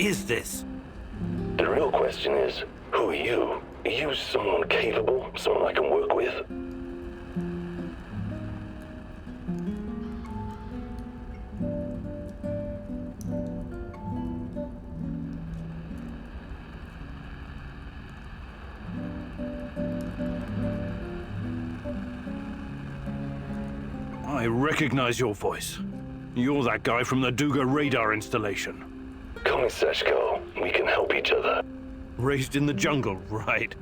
is this? The real question is, who are you? Are you someone capable? Someone I can work with? I recognize your voice. You're that guy from the Duga radar installation. Call me Seshko. We can help each other. Raised in the jungle, right?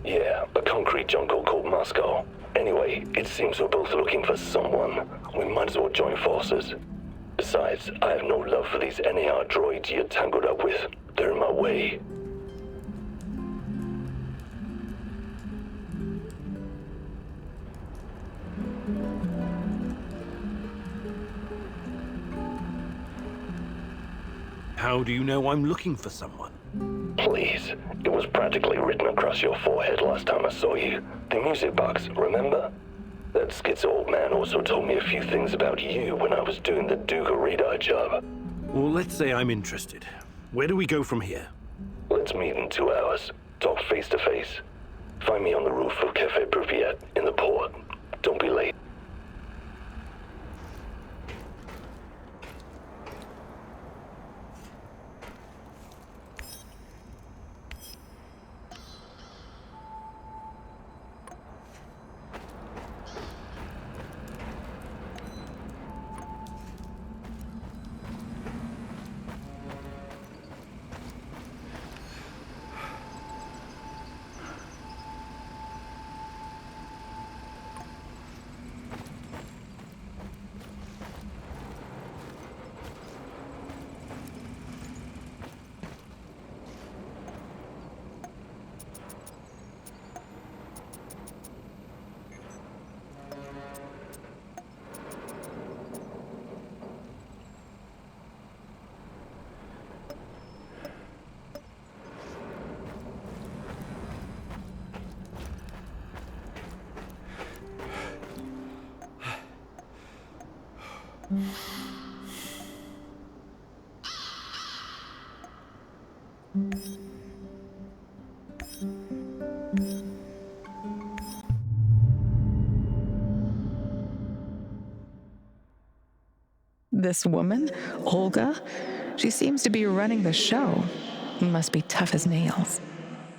Yeah, a concrete jungle called Moscow. Anyway, it seems we're both looking for someone. We might as well join forces. Besides, I have no love for these NAR droids you're tangled up with. They're in my way. How do you know I'm looking for someone? Please. It was practically written across your forehead last time I saw you. The music box, remember? That schizo old man also told me a few things about you when I was doing the Duga radar job. Well, let's say I'm interested. Where do we go from here? Let's meet in 2 hours. Talk face to face. Find me on the roof of Cafe Pripyat in the port. Don't be late. This woman, Olga, she seems to be running the show. Must be tough as nails.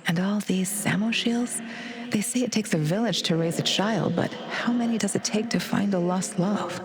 And all these Samoshils, they say it takes a village to raise a child, but how many does it take to find a lost love?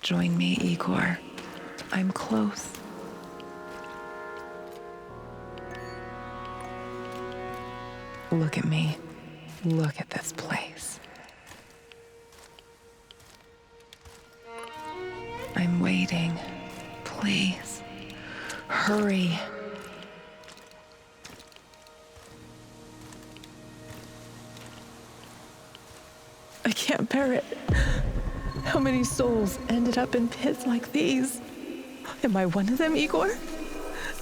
Join me, Igor. I'm close. Look at me. Look at this place. I'm waiting. Please, hurry. I can't bear it. How many souls ended up in pits like these? Am I one of them, Igor?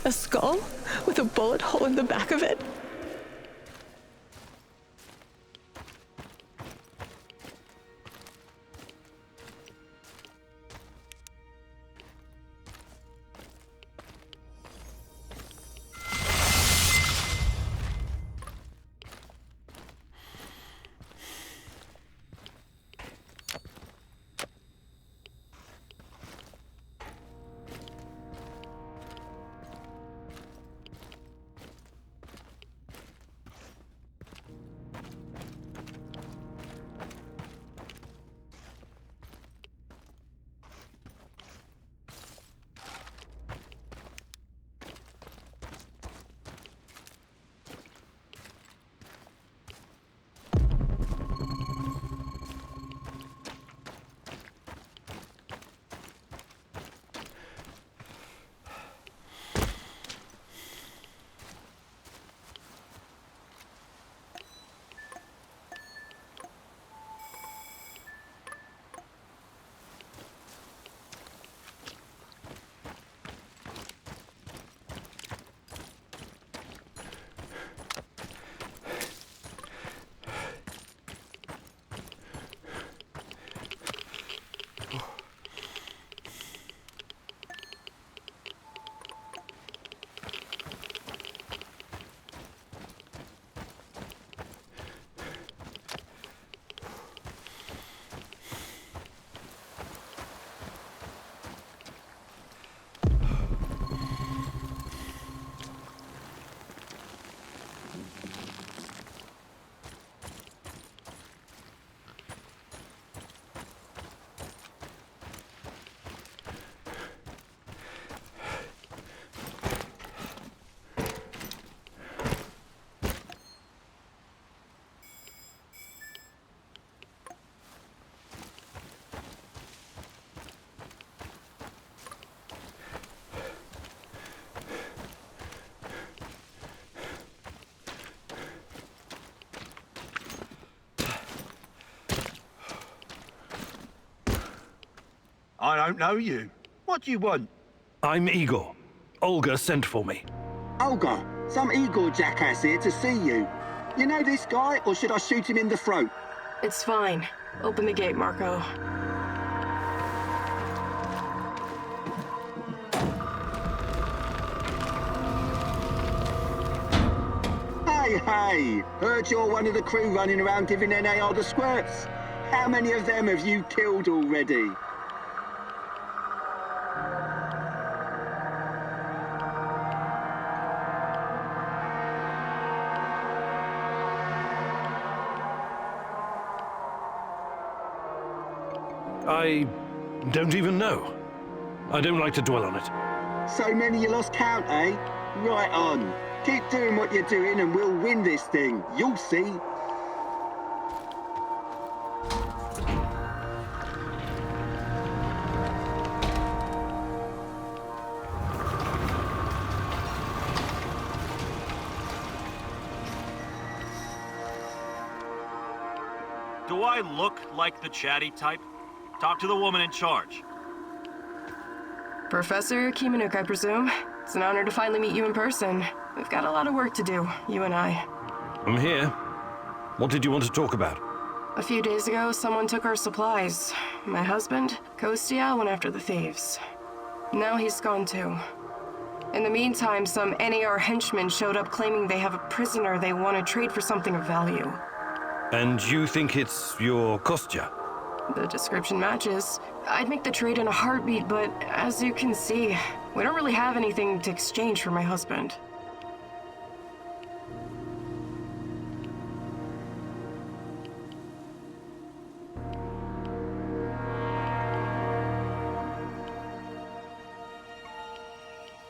A skull with a bullet hole in the back of it? I don't know you. What do you want? I'm Igor. Olga sent for me. Olga, some Igor jackass here to see you. You know this guy, or should I shoot him in the throat? It's fine. Open the gate, Marco. Hey, heard you're one of the crew running around giving NAR the squirts. How many of them have you killed already? I don't even know. I don't like to dwell on it. So many you lost count, eh? Right on. Keep doing what you're doing and we'll win this thing. You'll see. Do I look like the chatty type? Talk to the woman in charge. Professor Kimanuk, I presume. It's an honor to finally meet you in person. We've got a lot of work to do, you and I. I'm here. What did you want to talk about? A few days ago, someone took our supplies. My husband, Kostya, went after the thieves. Now he's gone too. In the meantime, some NAR henchmen showed up claiming they have a prisoner they want to trade for something of value. And you think it's your Kostya? The description matches. I'd make the trade in a heartbeat, but as you can see, we don't really have anything to exchange for my husband.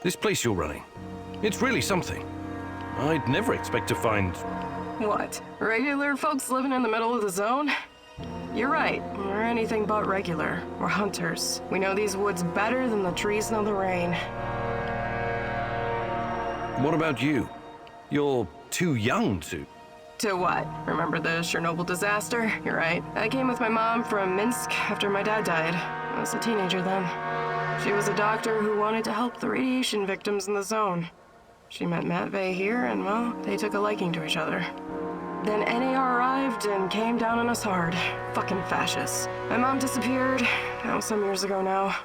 This place you're running, it's really something. I'd never expect to find... What? Regular folks living in the middle of the zone? You're right. We're anything but regular. We're hunters. We know these woods better than the trees know the rain. What about you? You're too young to... To what? Remember the Chernobyl disaster? You're right. I came with my mom from Minsk after my dad died. I was a teenager then. She was a doctor who wanted to help the radiation victims in the zone. She met Matvey here, and well, they took a liking to each other. Then NAR arrived and came down on us hard. Fucking fascists. My mom disappeared, some years ago now.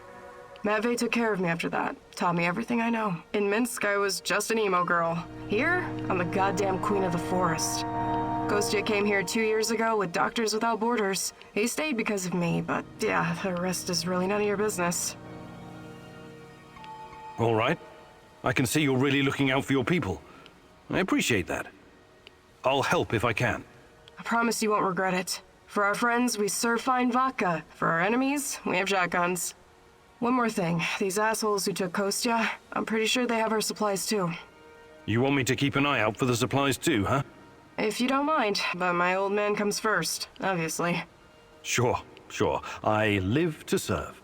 Matvey took care of me after that, taught me everything I know. In Minsk, I was just an emo girl. Here, I'm the goddamn queen of the forest. Kostya came here 2 years ago with Doctors Without Borders. He stayed because of me, but yeah, the rest is really none of your business. All right. I can see you're really looking out for your people. I appreciate that. I'll help if I can. I promise you won't regret it. For our friends, we serve fine vodka. For our enemies, we have shotguns. One more thing. These assholes who took Kostya, I'm pretty sure they have our supplies too. You want me to keep an eye out for the supplies too, huh? If you don't mind, but my old man comes first, obviously. Sure. I live to serve.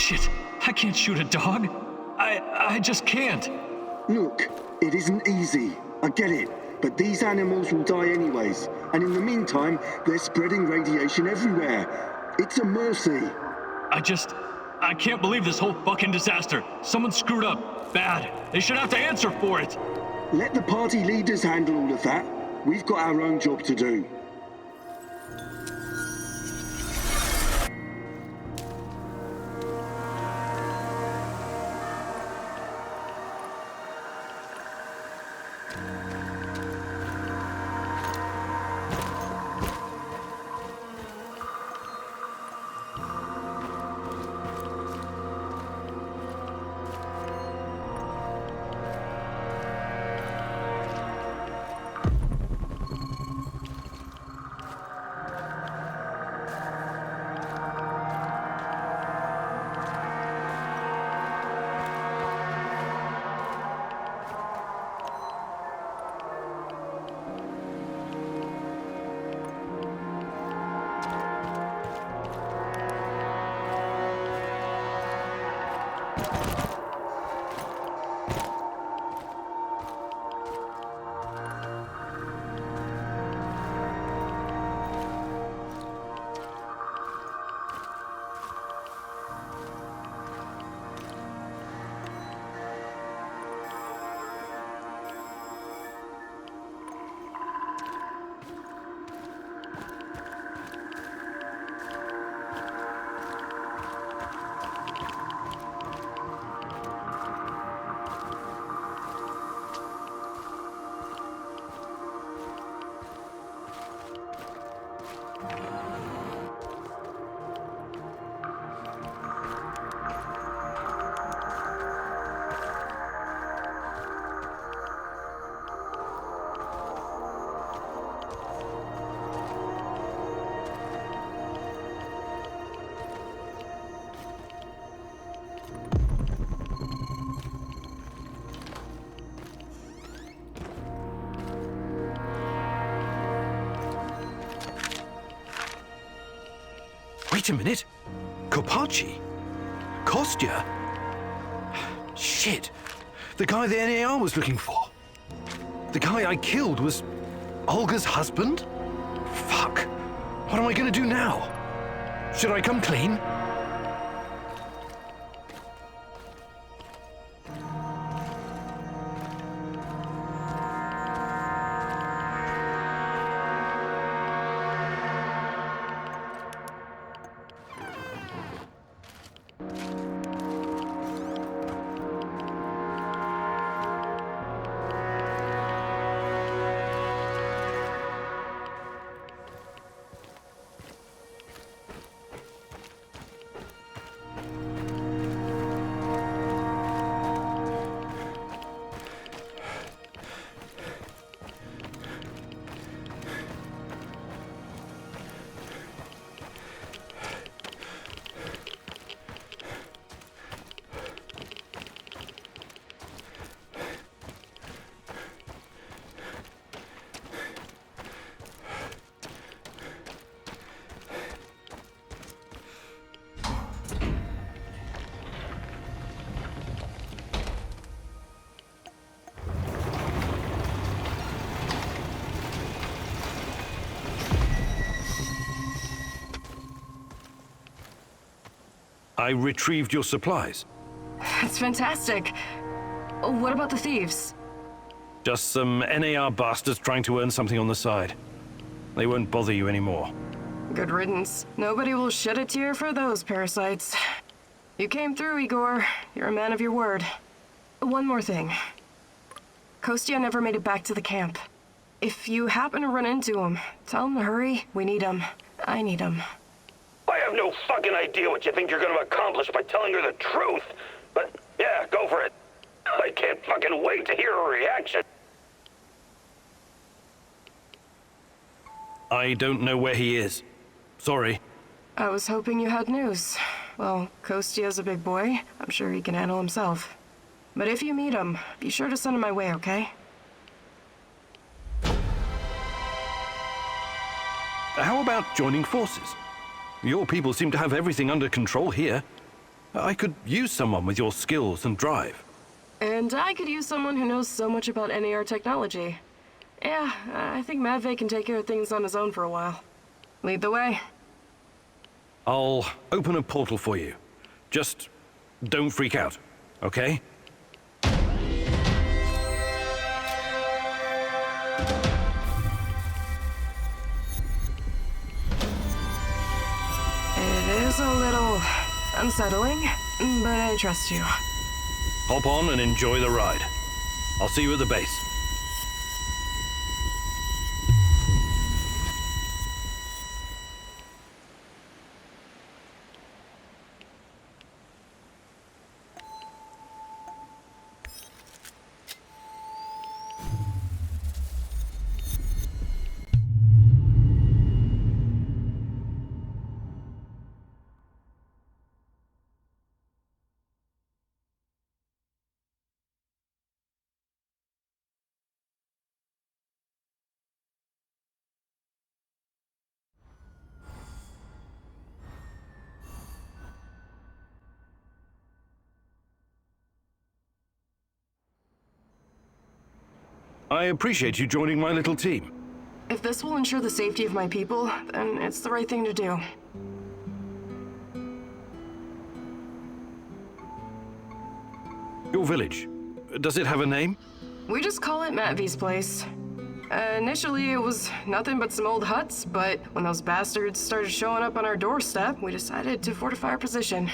Shit, I can't shoot a dog. I just can't. Look, it isn't easy. I get it. But these animals will die anyways. And in the meantime, they're spreading radiation everywhere. It's a mercy. I can't believe this whole fucking disaster. Someone screwed up. Bad. They should have to answer for it. Let the party leaders handle all of that. We've got our own job to do. Wait a minute. Kopachi? Kostya? Shit. The guy the NAR was looking for. The guy I killed was Olga's husband? Fuck. What am I gonna do now? Should I come clean? I retrieved your supplies. That's fantastic. What about the thieves? Just some NAR bastards trying to earn something on the side. They won't bother you anymore. Good riddance. Nobody will shed a tear for those parasites. You came through, Igor. You're a man of your word. One more thing. Kostya never made it back to the camp. If you happen to run into him, tell him to hurry. We need him. I need him. I have no fucking idea what you think you're gonna accomplish by telling her the truth. But, yeah, go for it. I can't fucking wait to hear her reaction. I don't know where he is. Sorry. I was hoping you had news. Well, Kostya's a big boy. I'm sure he can handle himself. But if you meet him, be sure to send him my way, okay? How about joining forces? Your people seem to have everything under control here. I could use someone with your skills and drive. And I could use someone who knows so much about NAR technology. Yeah, I think Matvey can take care of things on his own for a while. Lead the way. I'll open a portal for you. Just don't freak out, okay? It is a little unsettling, but I trust you. Hop on and enjoy the ride. I'll see you at the base. I appreciate you joining my little team. If this will ensure the safety of my people, then it's the right thing to do. Your village, does it have a name? We just call it Matvey's place. Initially, it was nothing but some old huts, but when those bastards started showing up on our doorstep, we decided to fortify our position.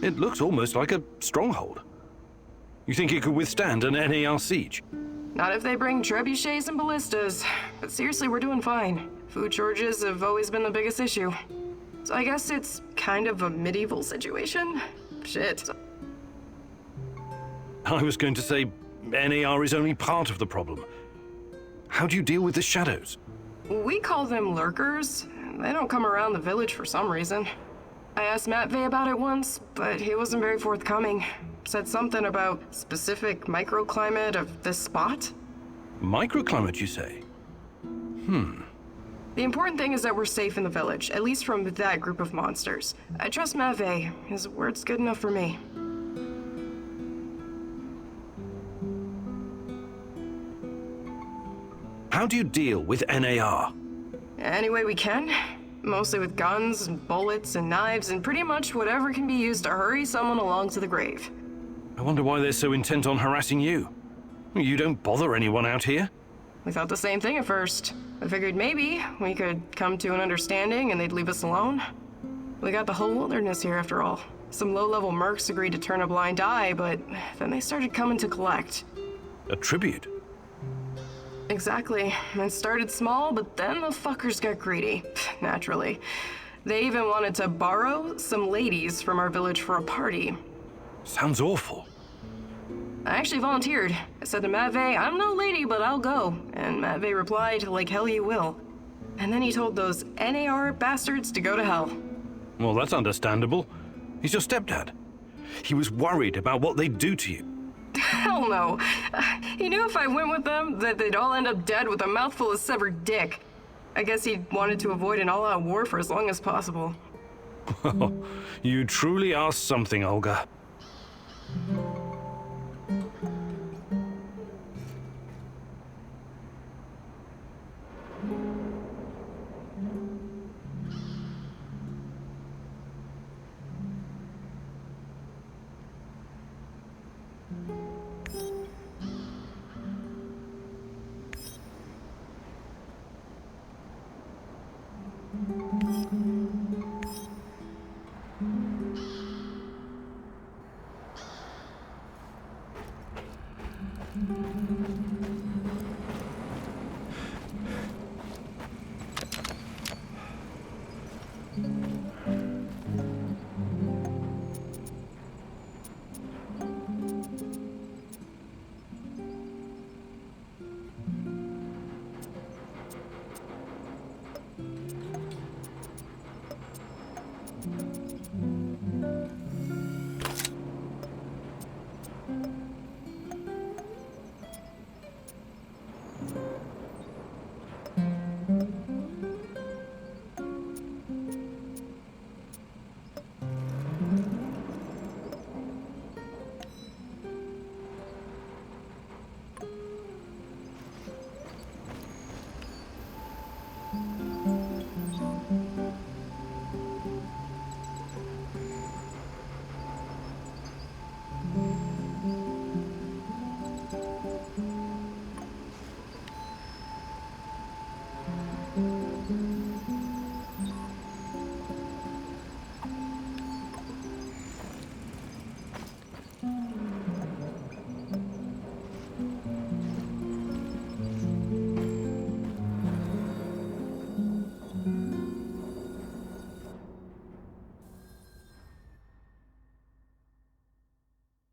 It looks almost like a stronghold. You think it could withstand an NAR siege? Not if they bring trebuchets and ballistas. But seriously, we're doing fine. Food shortages have always been the biggest issue. So I guess it's kind of a medieval situation? Shit. I was going to say NAR is only part of the problem. How do you deal with the shadows? We call them lurkers. They don't come around the village for some reason. I asked Matvey about it once, but he wasn't very forthcoming. Said something about specific microclimate of this spot. Microclimate, you say? The important thing is that we're safe in the village, at least from that group of monsters. I trust Matvey. His word's good enough for me. How do you deal with NAR? Any way we can. Mostly with guns and bullets and knives and pretty much whatever can be used to hurry someone along to the grave. I wonder why they're so intent on harassing you. You don't bother anyone out here. We thought the same thing at first. I figured maybe we could come to an understanding and they'd leave us alone. We got the whole wilderness here after all. Some low-level mercs agreed to turn a blind eye, but then they started coming to collect. A tribute? Exactly. It started small, but then the fuckers got greedy. Naturally. They even wanted to borrow some ladies from our village for a party. Sounds awful. I actually volunteered. I said to Matvey, I'm no lady, but I'll go. And Matvey replied, like hell you will. And then he told those NAR bastards to go to hell. Well, that's understandable. He's your stepdad. He was worried about what they'd do to you. Hell no. He knew if I went with them, that they'd all end up dead with a mouthful of severed dick. I guess he wanted to avoid an all-out war for as long as possible. You truly are something, Olga.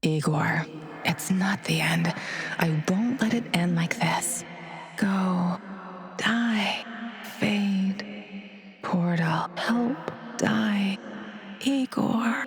Igor, it's not the end. I won't let it end like this. Go, die, fade, portal, help, die, Igor.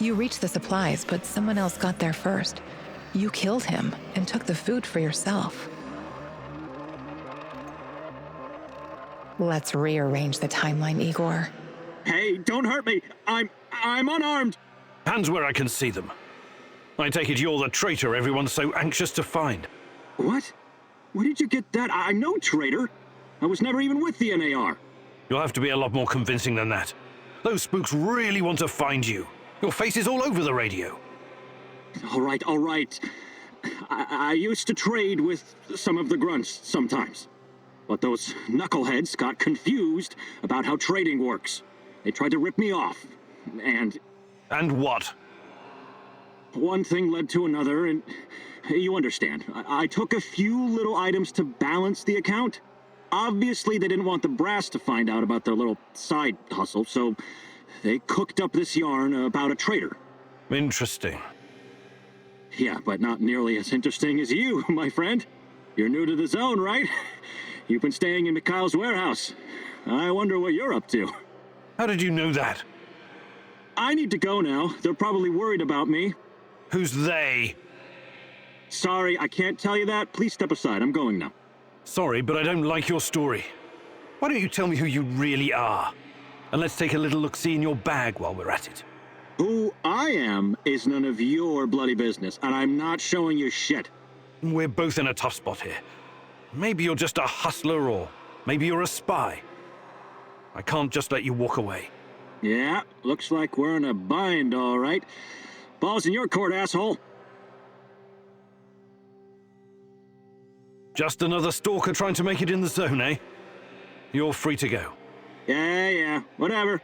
You reached the supplies, but someone else got there first. You killed him and took the food for yourself. Let's rearrange the timeline, Igor. Hey, don't hurt me. I'm unarmed. Hands where I can see them. I take it you're the traitor everyone's so anxious to find. What? Where did you get that? I'm no traitor. I was never even with the NAR. You'll have to be a lot more convincing than that. Those spooks really want to find you. Your face is all over the radio. All right. I used to trade with some of the grunts sometimes. But those knuckleheads got confused about how trading works. They tried to rip me off, and... And what? one thing led to another, and you understand. I took a few little items to balance the account. Obviously, they didn't want the brass to find out about their little side hustle, so they cooked up this yarn about a traitor. Interesting. Yeah, but not nearly as interesting as you, my friend. You're new to the zone, right? You've been staying in Mikhail's warehouse. I wonder what you're up to. How did you know that? I need to go now. They're probably worried about me. Who's they? Sorry, I can't tell you that. Please step aside. I'm going now. Sorry, but I don't like your story. Why don't you tell me who you really are? And let's take a little look-see in your bag while we're at it. Who I am is none of your bloody business, and I'm not showing you shit. We're both in a tough spot here. Maybe you're just a hustler, or maybe you're a spy. I can't just let you walk away. Yeah, looks like we're in a bind, all right. Ball's in your court, asshole. Just another stalker trying to make it in the zone, eh? You're free to go. Yeah, whatever.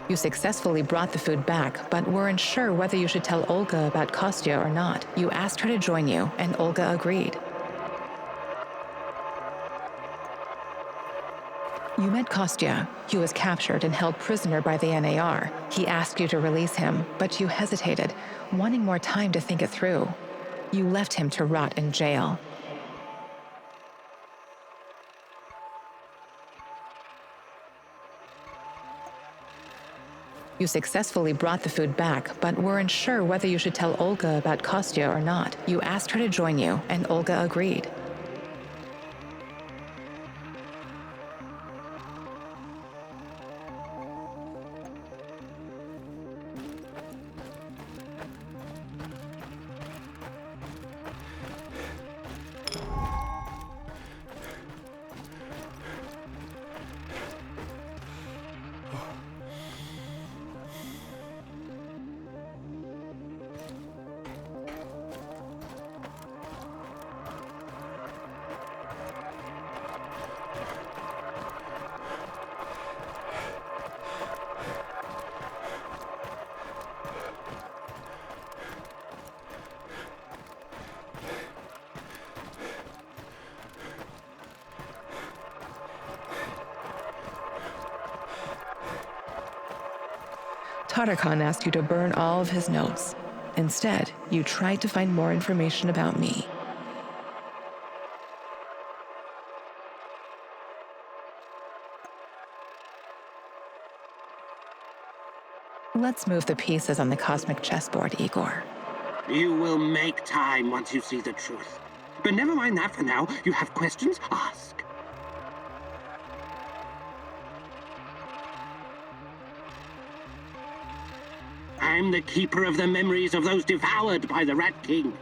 You successfully brought the food back, but weren't sure whether you should tell Olga about Kostya or not. You asked her to join you, and Olga agreed. You met Kostya. He was captured and held prisoner by the NAR. He asked you to release him, but you hesitated, wanting more time to think it through. You left him to rot in jail. You successfully brought the food back, but weren't sure whether you should tell Olga about Kostya or not. You asked her to join you, and Olga agreed. Tartakan asked you to burn all of his notes. Instead, you tried to find more information about me. Let's move the pieces on the cosmic chessboard, Igor. You will make time once you see the truth. But never mind that for now. You have questions? Ask. I'm the keeper of the memories of those devoured by the Rat King.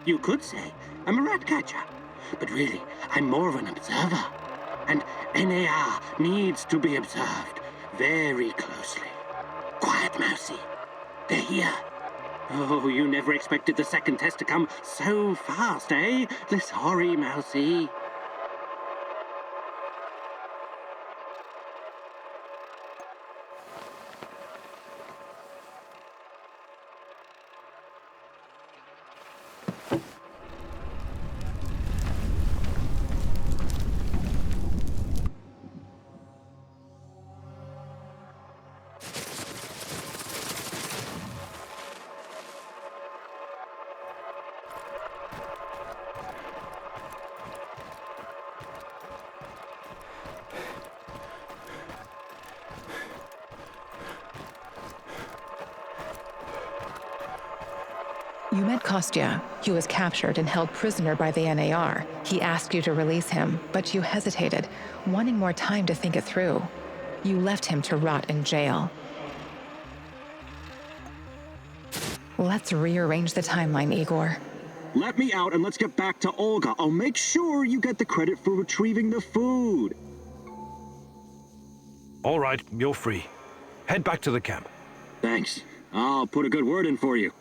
You could say I'm a rat catcher, but really, I'm more of an observer. And NAR needs to be observed very closely. Quiet, Mousy. They're here. Oh, you never expected the second test to come so fast, eh? Sorry, Mousy. You met Kostya. He was captured and held prisoner by the NAR. He asked you to release him, but you hesitated, wanting more time to think it through. You left him to rot in jail. Let's rearrange the timeline, Igor. Let me out and let's get back to Olga. I'll make sure you get the credit for retrieving the food. All right, you're free. Head back to the camp. Thanks. I'll put a good word in for you.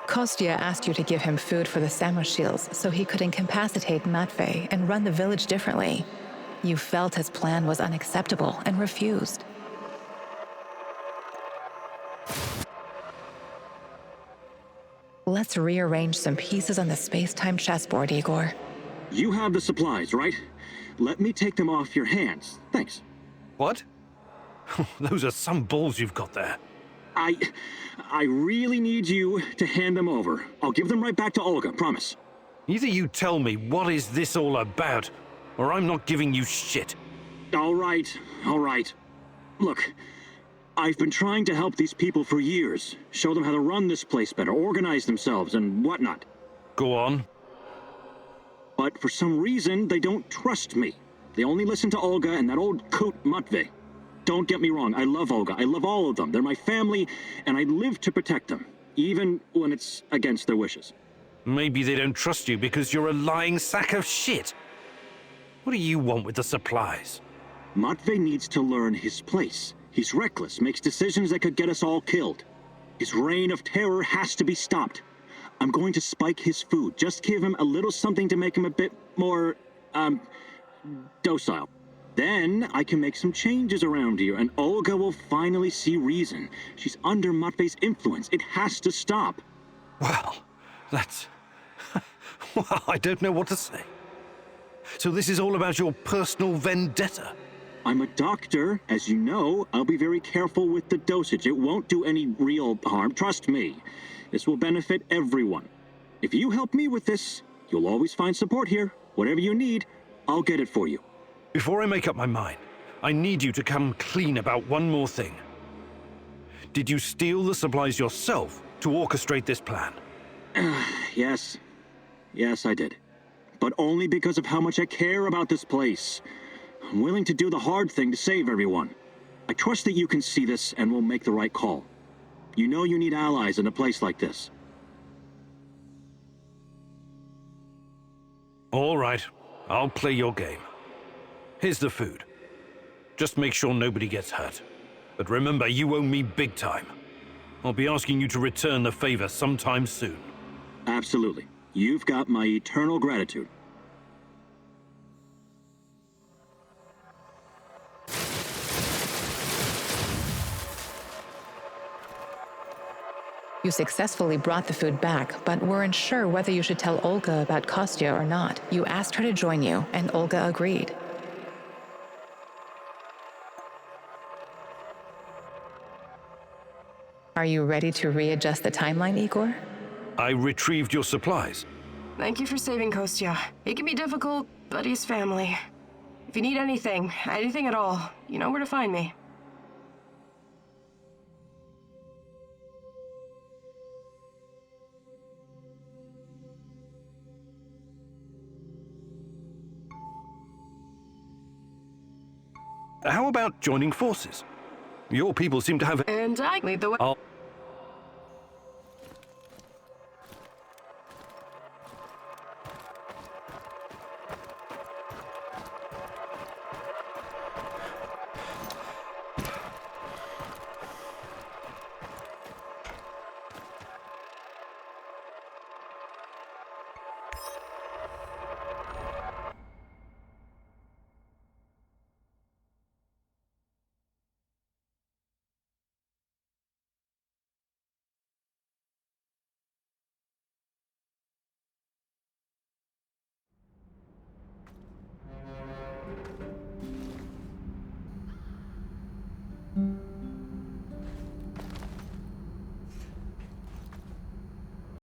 Kostya asked you to give him food for the Samoshils so he could incapacitate Matvey and run the village differently. You felt his plan was unacceptable and refused. Let's rearrange some pieces on the space-time chessboard, Igor. You have the supplies, right? Let me take them off your hands. Thanks. What? Those are some balls you've got there. I really need you to hand them over. I'll give them right back to Olga, promise. Either you tell me what is this all about, or I'm not giving you shit. All right. Look, I've been trying to help these people for years. Show them how to run this place better, organize themselves, and whatnot. Go on. But for some reason, they don't trust me. They only listen to Olga and that old coot Matvey. Don't get me wrong, I love Olga. I love all of them. They're my family, and I live to protect them, even when it's against their wishes. Maybe they don't trust you because you're a lying sack of shit. What do you want with the supplies? Matvey needs to learn his place. He's reckless, makes decisions that could get us all killed. His reign of terror has to be stopped. I'm going to spike his food. Just give him a little something to make him a bit more, docile. Then I can make some changes around here, and Olga will finally see reason. She's under Matvey's influence. It has to stop. Well, that's... well, I don't know what to say. So this is all about your personal vendetta? I'm a doctor. As you know, I'll be very careful with the dosage. It won't do any real harm. Trust me. This will benefit everyone. If you help me with this, you'll always find support here. Whatever you need, I'll get it for you. Before I make up my mind, I need you to come clean about one more thing. Did you steal the supplies yourself to orchestrate this plan? Yes. Yes, I did. But only because of how much I care about this place. I'm willing to do the hard thing to save everyone. I trust that you can see this and will make the right call. You know you need allies in a place like this. All right, I'll play your game. Here's the food. Just make sure nobody gets hurt. But remember, you owe me big time. I'll be asking you to return the favor sometime soon. Absolutely. You've got my eternal gratitude. You successfully brought the food back, but weren't sure whether you should tell Olga about Kostya or not. You asked her to join you, and Olga agreed. Are you ready to readjust the timeline, Igor? I retrieved your supplies. Thank you for saving Kostya. It can be difficult, but he's family. If you need anything at all, you know where to find me. How about joining forces? Your people seem to have... And I lead the way.